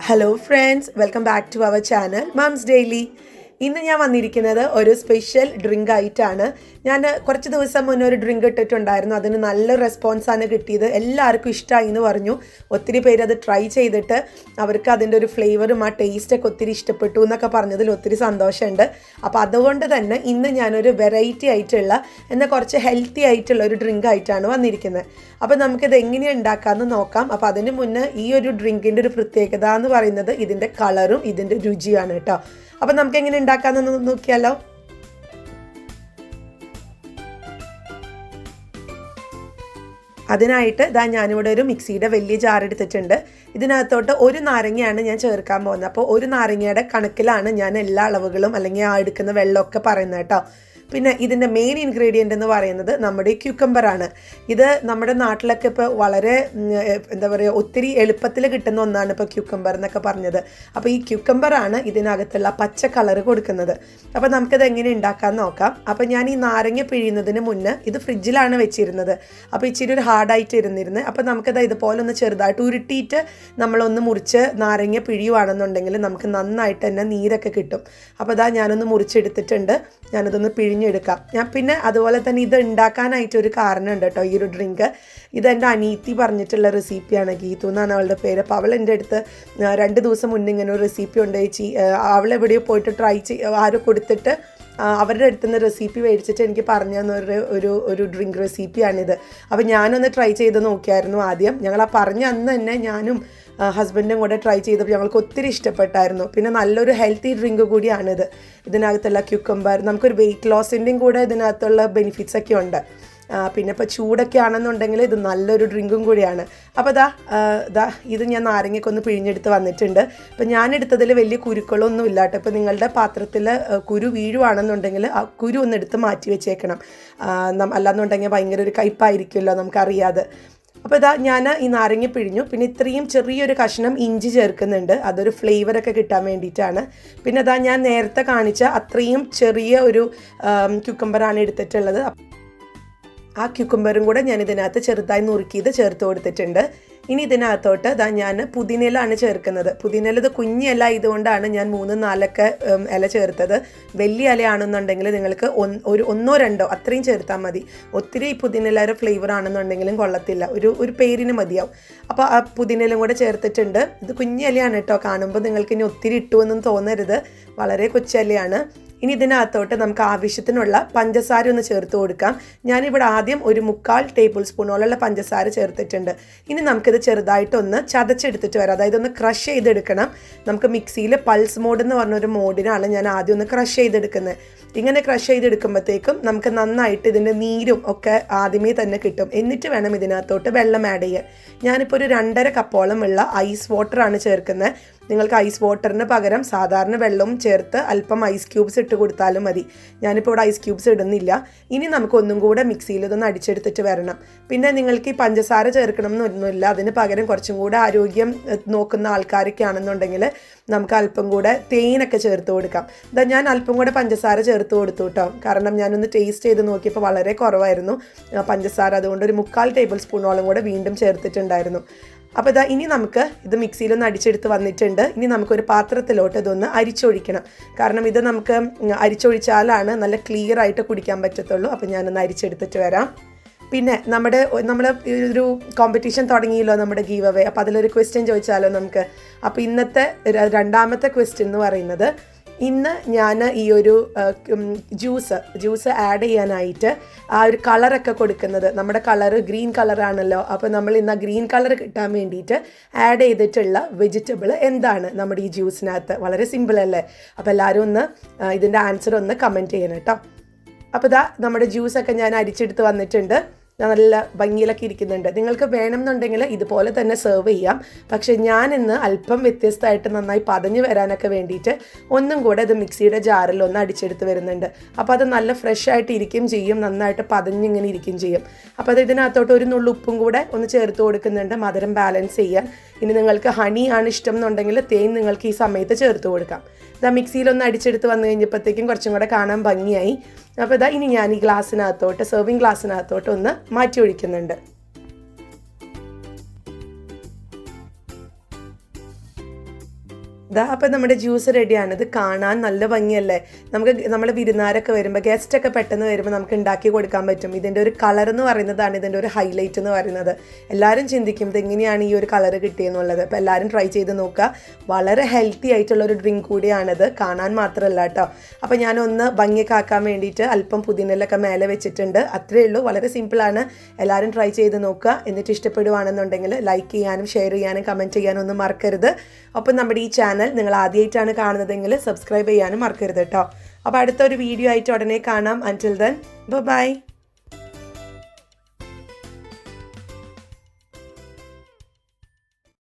Hello friends, welcome back to our channel Moms Daily. ഇന്ന് ഞാൻ വന്നിരിക്കുന്നത് ഒരു സ്പെഷ്യൽ ഡ്രിങ്ക് ആയിട്ടാണ്. ഞാൻ കുറച്ച് ദിവസം മുന്നേ ഒരു ഡ്രിങ്ക് ഇട്ടിട്ടുണ്ടായിരുന്നു. അതിന് നല്ല റെസ്പോൺസാണ് കിട്ടിയത്. എല്ലാവർക്കും ഇഷ്ടമായി എന്ന് പറഞ്ഞു. ഒത്തിരി പേര് അത് ട്രൈ ചെയ്തിട്ട് അവർക്ക് അതിൻ്റെ ഒരു ഫ്ലേവറും ആ ടേസ്റ്റൊക്കെ ഒത്തിരി ഇഷ്ടപ്പെട്ടു എന്നൊക്കെ പറഞ്ഞതിൽ ഒത്തിരി സന്തോഷമുണ്ട്. അപ്പോൾ അതുകൊണ്ട് തന്നെ ഇന്ന് ഞാനൊരു വെറൈറ്റി ആയിട്ടുള്ള എന്നാൽ കുറച്ച് ഹെൽത്തി ആയിട്ടുള്ള ഒരു ഡ്രിങ്ക് ആയിട്ടാണ് വന്നിരിക്കുന്നത്. അപ്പോൾ നമുക്കിത് എങ്ങനെയാണ് ഉണ്ടാക്കാമെന്ന് നോക്കാം. അപ്പോൾ അതിന് മുന്നേ ഈ ഒരു ഡ്രിങ്കിൻ്റെ ഒരു പ്രത്യേകത എന്ന് പറയുന്നത് ഇതിൻ്റെ കളറും ഇതിൻ്റെ രുചിയാണ് കേട്ടോ. അപ്പം നമുക്ക് എങ്ങനെ ഉണ്ടാക്കാമെന്ന് നോക്കിയാലോ. അതിനായിട്ട് ഞാനിവിടെ ഒരു മിക്സിയുടെ വലിയ ജാർ എടുത്തിട്ടുണ്ട്. ഇതിനകത്തോട്ട് ഒരു നാരങ്ങയാണ് ഞാൻ ചേർക്കാൻ പോകുന്നത്. അപ്പോൾ ഒരു നാരങ്ങയുടെ കണക്കിലാണ് ഞാൻ എല്ലാ അളവുകളും അല്ലെങ്കിൽ ആ എടുക്കുന്ന വെള്ളമൊക്കെ പറയുന്നത് കേട്ടോ. പിന്നെ ഇതിൻ്റെ മെയിൻ ഇൻഗ്രീഡിയൻ്റ് എന്ന് പറയുന്നത് നമ്മുടെ ഈ ക്യൂക്കമ്പറാണ്. ഇത് നമ്മുടെ നാട്ടിലൊക്കെ ഇപ്പോൾ വളരെ എന്താ പറയുക ഒത്തിരി എളുപ്പത്തിൽ കിട്ടുന്ന ഒന്നാണ് ഇപ്പോൾ ക്യൂക്കമ്പർ എന്നൊക്കെ പറഞ്ഞത്. അപ്പോൾ ഈ ക്യൂക്കമ്പറാണ് ഇതിനകത്തുള്ള പച്ച കളറ് കൊടുക്കുന്നത്. അപ്പോൾ നമുക്കിത് എങ്ങനെ ഉണ്ടാക്കാൻ നോക്കാം. അപ്പോൾ ഞാൻ ഈ നാരങ്ങ പിഴിയുന്നതിന് മുന്നേ ഇത് ഫ്രിഡ്ജിലാണ് വെച്ചിരുന്നത്. അപ്പോൾ ഇച്ചിരി ഒരു ഹാർഡായിട്ട് ഇരുന്നിരുന്നത്. അപ്പോൾ നമുക്കത് ഇതുപോലെ ഒന്ന് ചെറുതായിട്ട് ഉരുട്ടിയിട്ട് നമ്മളൊന്ന് മുറിച്ച് നാരങ്ങ പിഴിയുവാണെന്നുണ്ടെങ്കിൽ നമുക്ക് നന്നായിട്ട് തന്നെ നീരൊക്കെ കിട്ടും. അപ്പോൾ ഞാനൊന്ന് മുറിച്ചെടുത്തിട്ടുണ്ട്. ഞാനതൊന്ന് പിഴിഞ്ഞെടുക്കാം. ഞാൻ പിന്നെ അതുപോലെ തന്നെ ഇത് ഉണ്ടാക്കാനായിട്ടൊരു കാരണമുണ്ട് കേട്ടോ. ഈ ഒരു ഡ്രിങ്ക് ഇതെൻ്റെ അനീത്തി പറഞ്ഞിട്ടുള്ള റെസിപ്പിയാണ്. ഗീതു എന്നാണ് അവളുടെ പേര്. അപ്പോൾ അവൾ എൻ്റെ അടുത്ത് 2 ദിവസം മുന്നേ ഇങ്ങനെ ഒരു റെസിപ്പി ഉണ്ട് ചേച്ചി, അവളെവിടെയോ പോയിട്ട് ട്രൈ ആരോ കൊടുത്തിട്ട് അവരുടെ അടുത്ത് നിന്ന് റെസിപ്പി മേടിച്ചിട്ട് എനിക്ക് പറഞ്ഞു തന്ന ഒരു ഡ്രിങ്ക് റെസിപ്പിയാണിത്. അപ്പോൾ ഞാനൊന്ന് ട്രൈ ചെയ്ത് നോക്കിയായിരുന്നു ആദ്യം. ഞങ്ങൾ ആ പറഞ്ഞ അന്ന് തന്നെ ഞാനും ഹസ്ബൻഡും കൂടെ ട്രൈ ചെയ്തപ്പോൾ ഞങ്ങൾക്ക് ഒത്തിരി ഇഷ്ടപ്പെട്ടായിരുന്നു. പിന്നെ നല്ലൊരു ഹെൽത്തി ഡ്രിങ്ക് കൂടിയാണിത്. ഇതിനകത്തുള്ള ക്യൂക്കമ്പർ നമുക്കൊരു വെയിറ്റ് ലോസിൻ്റെയും കൂടെ ഇതിനകത്തുള്ള ബെനിഫിറ്റ്സ് ഒക്കെ ഉണ്ട്. പിന്നെ ഇപ്പോൾ ചൂടൊക്കെ ആണെന്നുണ്ടെങ്കിൽ ഇത് നല്ലൊരു ഡ്രിങ്കും കൂടിയാണ്. അപ്പോൾ ഇത് ഞാൻ നാരങ്ങയൊക്കെ ഒന്ന് പിഴിഞ്ഞെടുത്ത് വന്നിട്ടുണ്ട്. അപ്പോൾ ഞാനെടുത്തതിൽ വലിയ കുരുക്കളൊന്നും ഇല്ല കേട്ടോ. ഇപ്പോൾ നിങ്ങളുടെ പാത്രത്തിൽ കുരു വീഴുവാണെന്നുണ്ടെങ്കിൽ ആ കുരു ഒന്ന് എടുത്ത് മാറ്റി വെച്ചേക്കണം. അല്ലാന്നുണ്ടെങ്കിൽ ഭയങ്കര ഒരു കയ്പ്പായിരിക്കുമല്ലോ നമുക്കറിയാതെ. അപ്പോൾ ഞാൻ ഈ നാരങ്ങ പിഴിഞ്ഞു. പിന്നെ ഇത്രയും ചെറിയൊരു കഷ്ണം ഇഞ്ചി ചേർക്കുന്നുണ്ട്. അതൊരു ഫ്ലേവറൊക്കെ കിട്ടാൻ വേണ്ടിയിട്ടാണ്. പിന്നെ ഞാൻ നേരത്തെ കാണിച്ച അത്രയും ചെറിയ ഒരു ക്യൂക്കമ്പറാണ് എടുത്തിട്ടുള്ളത്. ആ ക്യൂക്കമ്പറും കൂടെ ഞാൻ ഇതിനകത്ത് ചെറുതായി നുറുക്കിയത് ചേർത്ത് കൊടുത്തിട്ടുണ്ട്. ഇനി ഇതിനകത്തോട്ട് ഞാൻ പുതിനയിലാണ് ചേർക്കുന്നത്. പുതിനയില ഇത് കുഞ്ഞി ഇല ഇതുകൊണ്ടാണ് ഞാൻ 3-4 ഇല ചേർത്തത്. വലിയ ഇലയാണെന്നുണ്ടെങ്കിൽ നിങ്ങൾക്ക് 1-2 അത്രയും ചേർത്താൽ മതി. ഒത്തിരി പുതിനയിലയുടെ ഫ്ലേവർ ആണെന്നുണ്ടെങ്കിലും കൊള്ളത്തില്ല, ഒരു പേരിന് മതിയാവും. അപ്പോൾ ആ പുതിനയിലും കൂടെ ചേർത്തിട്ടുണ്ട്. ഇത് കുഞ്ഞി ഇലയാണ് കേട്ടോ. കാണുമ്പോൾ നിങ്ങൾക്ക് ഇനി ഒത്തിരി ഇട്ടുവെന്നും തോന്നരുത്, വളരെ കൊച്ചിലയാണ്. ഇനി ഇതിനകത്തോട്ട് നമുക്ക് ആവശ്യത്തിനുള്ള പഞ്ചസാര ഒന്ന് ചേർത്ത് കൊടുക്കാം. ഞാനിവിടെ ആദ്യം ഒരു 3/4 ടേബിൾ സ്പൂണോളം പഞ്ചസാര ചേർത്തിട്ടുണ്ട്. ഇനി നമുക്കിത് ചെറുതായിട്ടൊന്ന് ചതച്ചെടുത്തിട്ട് വരാം. അതായത് ഒന്ന് ക്രഷ് ചെയ്തെടുക്കണം. നമുക്ക് മിക്സിയിൽ പൾസ് മോഡ് എന്ന് പറഞ്ഞൊരു മോഡിനാണ് ഞാൻ ആദ്യം ഒന്ന് ക്രഷ് ചെയ്തെടുക്കുന്നത്. ഇങ്ങനെ ക്രഷ് ചെയ്തെടുക്കുമ്പോഴത്തേക്കും നമുക്ക് നന്നായിട്ട് ഇതിൻ്റെ നീരും ഒക്കെ ആദ്യമേ തന്നെ കിട്ടും. എന്നിട്ട് വേണം ഇതിനകത്തോട്ട് വെള്ളം ആഡ് ചെയ്യാൻ. ഞാനിപ്പോൾ ഒരു 2.5 കപ്പോളം ഉള്ള ഐസ് വാട്ടറാണ് ചേർക്കുന്നത്. നിങ്ങൾക്ക് ഐസ് വാട്ടറിന് പകരം സാധാരണ വെള്ളവും ചേർത്ത് അല്പം ഐസ് ക്യൂബ്സ് ഇട്ട് കൊടുത്താലും മതി. ഞാനിപ്പോൾ ഇവിടെ ഐസ് ക്യൂബ്സ് ഇടുന്നില്ല. ഇനി നമുക്ക് ഒന്നും കൂടെ മിക്സിയിൽ ഇതൊന്ന് അടിച്ചെടുത്തിട്ട് വരണം. പിന്നെ നിങ്ങൾക്ക് ഈ പഞ്ചസാര ചേർക്കണം എന്നൊന്നുമില്ല. അതിന് പകരം കുറച്ചും കൂടെ ആരോഗ്യം നോക്കുന്ന ആൾക്കാരൊക്കെ ആണെന്നുണ്ടെങ്കിൽ നമുക്ക് അല്പം കൂടെ തേനൊക്കെ ചേർത്ത് കൊടുക്കാം. ഞാൻ അല്പം കൂടെ പഞ്ചസാര ചേർത്ത് കൊടുത്തു കേട്ടോ. കാരണം ഞാനൊന്ന് ടേസ്റ്റ് ചെയ്ത് നോക്കിയപ്പോൾ വളരെ കുറവായിരുന്നു പഞ്ചസാര. അതുകൊണ്ട് ഒരു 3/4 ടേബിൾ സ്പൂണോളം കൂടെ വീണ്ടും ചേർത്തിട്ടുണ്ടായിരുന്നു. അപ്പോൾ ഇനി നമുക്ക് ഇത് മിക്സിയിലൊന്ന് അടിച്ചെടുത്ത് വന്നിട്ടുണ്ട്. ഇനി നമുക്കൊരു പാത്രത്തിലോട്ട് ഇതൊന്ന് അരിച്ചൊഴിക്കണം. കാരണം ഇത് നമുക്ക് അരിച്ചൊഴിച്ചാലാണ് നല്ല ക്ലിയർ ആയിട്ട് കുടിക്കാൻ പറ്റത്തുള്ളൂ. അപ്പോൾ ഞാനൊന്ന് അരിച്ചെടുത്തിട്ട് വരാം. പിന്നെ നമ്മൾ ഒരു കോമ്പറ്റീഷൻ തുടങ്ങിയല്ലോ, നമ്മുടെ ഗീവ് അവേ. അപ്പോൾ അതിലൊരു ക്വസ്റ്റ്യൻ ചോദിച്ചാലോ നമുക്ക്. അപ്പോൾ ഇന്നത്തെ 2ാമത്തെ ക്വസ്റ്റ്യൻ എന്ന് പറയുന്നത്, ഇന്ന് ഞാൻ ഈ ഒരു ജ്യൂസ് ആഡ് ചെയ്യാനായിട്ട് ആ ഒരു കളറൊക്കെ കൊടുക്കുന്നത്, നമ്മുടെ കളറ് ഗ്രീൻ കളറാണല്ലോ. അപ്പോൾ നമ്മൾ ഇന്ന് ആ ഗ്രീൻ കളർ കിട്ടാൻ വേണ്ടിയിട്ട് ആഡ് ചെയ്തിട്ടുള്ള വെജിറ്റബിൾ എന്താണ് നമ്മുടെ ഈ ജ്യൂസിനകത്ത്? വളരെ സിമ്പിൾ അല്ലേ? അപ്പോൾ എല്ലാവരും ഒന്ന് ഇതിൻ്റെ ആൻസർ ഒന്ന് കമൻറ്റ് ചെയ്യണം കേട്ടോ. അപ്പോൾ നമ്മുടെ ജ്യൂസൊക്കെ ഞാൻ അരിച്ചെടുത്ത് വന്നിട്ടുണ്ട്. നല്ല ഭംഗിയിലൊക്കെ ഇരിക്കുന്നുണ്ട്. നിങ്ങൾക്ക് വേണമെന്നുണ്ടെങ്കിൽ ഇതുപോലെ തന്നെ സെർവ് ചെയ്യാം. പക്ഷേ ഞാനിന്ന് അല്പം വ്യത്യസ്തമായിട്ട് നന്നായി പതഞ്ഞ് വരാനൊക്കെ വേണ്ടിയിട്ട് ഒന്നും കൂടെ ഇത് മിക്സിയുടെ ജാറിൽ ഒന്ന് അടിച്ചെടുത്ത് വരുന്നുണ്ട്. അപ്പോൾ അത് നല്ല ഫ്രഷ് ആയിട്ട് ഇരിക്കുകയും ചെയ്യും, നന്നായിട്ട് പതഞ്ഞിങ്ങനെ ഇരിക്കുകയും ചെയ്യും. അപ്പോൾ ഇതിനകത്തോട്ട് ഒരു നുള്ളു ഉപ്പും കൂടെ ഒന്ന് ചേർത്ത് കൊടുക്കുന്നുണ്ട്, മധുരം ബാലൻസ് ചെയ്യാൻ. ഇനി നിങ്ങൾക്ക് ഹണി ആണ് ഇഷ്ടം എന്നുണ്ടെങ്കിൽ തേൻ നിങ്ങൾക്ക് ഈ സമയത്ത് ചേർത്ത് കൊടുക്കാം. മിക്സിയിലൊന്ന് അടിച്ചെടുത്ത് വന്നു കഴിഞ്ഞപ്പോഴത്തേക്കും കുറച്ചും കൂടെ കാണാൻ ഭംഗിയായി. അപ്പോൾ ഇനി ഞാൻ ഈ ഗ്ലാസ്സിനകത്തോട്ട്, സെർവിങ് ഗ്ലാസ്സിനകത്തോട്ട് ഒന്ന് മാറ്റി ഒഴിക്കുന്നുണ്ട്. ഇതാ അപ്പം നമ്മുടെ ജ്യൂസ് റെഡിയാണ്. ഇത് കാണാൻ നല്ല ഭംഗിയല്ലേ? നമുക്ക് നമ്മൾ വിരുന്നാരൊക്കെ വരുമ്പോൾ ഗസ്റ്റൊക്കെ പെട്ടെന്ന് വരുമ്പോൾ നമുക്ക് ഉണ്ടാക്കി കൊടുക്കാൻ പറ്റും. ഇതിൻ്റെ ഒരു കളർ എന്ന് പറയുന്നതാണ് ഇതിൻ്റെ ഒരു ഹൈലൈറ്റ് എന്ന് പറയുന്നത്. എല്ലാവരും ചിന്തിക്കും ഇതെങ്ങനെയാണ് ഈ ഒരു കളർ കിട്ടിയെന്നുള്ളത്. അപ്പോൾ എല്ലാവരും ട്രൈ ചെയ്ത് നോക്കുക. വളരെ ഹെൽത്തി ആയിട്ടുള്ളൊരു ഡ്രിങ്ക് കൂടിയാണിത്, കാണാൻ മാത്രമല്ല കേട്ടോ. അപ്പോൾ ഞാനൊന്ന് ഭംഗിയൊക്കെ ആക്കാൻ വേണ്ടിയിട്ട് അല്പം പുതിനയിലൊക്കെ മേലെ വെച്ചിട്ടുണ്ട്. അത്രയേ ഉള്ളൂ, വളരെ സിമ്പിളാണ്. എല്ലാവരും ട്രൈ ചെയ്ത് നോക്കുക. എന്നിട്ട് ഇഷ്ടപ്പെടുവാണെന്നുണ്ടെങ്കിൽ ലൈക്ക് ചെയ്യാനും ഷെയർ ചെയ്യാനും കമൻറ്റ് ചെയ്യാനും ഒന്നും മറക്കരുത്. അപ്പം നമ്മുടെ ഈ ചാനൽ നിങ്ങൾ ആദ്യമായിട്ടാണ് കാണുന്നതെങ്കിൽ സബ്സ്ക്രൈബ് ചെയ്യാനും മറക്കരുത് കേട്ടോ. അപ്പോൾ അടുത്തൊരു വീഡിയോ ആയിട്ട് ഉടനെ കാണാം. അൻറ്റിൽ ദെൻ ബൈ.